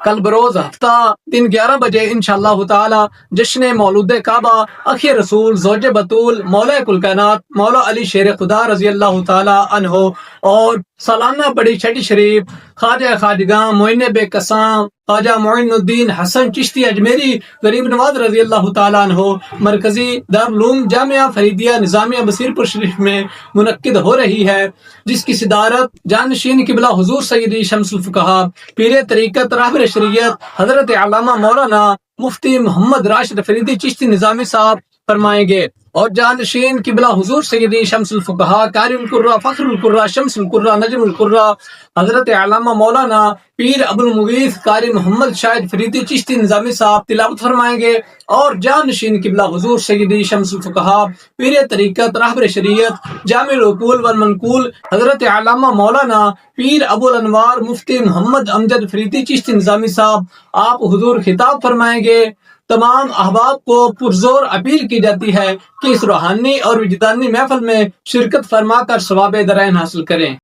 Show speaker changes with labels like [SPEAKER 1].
[SPEAKER 1] کل بروز ہفتہ دن 11 بجے انشاءاللہ تعالی جشن مولود کعبہ اخی رسول زوج بطول مولا کل کائنات مولا علی شیر خدا رضی اللہ تعالی عنہ اور سالانہ بڑی چھٹی شریف خواجہ خواجگاں معین بے کساں خواجہ معین الدین حسن چشتی اجمیری غریب نواز رضی اللہ تعالیٰ عنہ مرکزی دارالعلوم جامعہ فریدیہ نظامیہ بصیر پور شریف میں منعقد ہو رہی ہے، جس کی صدارت جانشین قبلہ حضور سیدی شمس الفقہا پیر طریقت رہبر شریعت حضرت علامہ مولانا مفتی محمد راشد فریدی چشتی نظامی صاحب فرمائیں گے، اور جانشین قبلہ حضور سیدی شمس الفقہا قاری القرہ فخر القرہ شمس القرہ نجم القرہ حضرت علامہ مولانا پیر ابو المغیث قاری محمد شاہد فریدی چشتی نظامی صاحب تلاوت فرمائیں گے، اور جانشین قبلہ حضور سیدی شمس الفقہا پیر طریقت رہبر شریعت جامع العقول والمنقول حضرت علامہ مولانا پیر ابو الانوار مفتی محمد امجد فریدی چشتی نظامی صاحب آپ حضور خطاب فرمائیں گے۔ تمام احباب کو پرزور اپیل کی جاتی ہے کہ اس روحانی اور وجدانی محفل میں شرکت فرما کر ثواب درائن حاصل کریں۔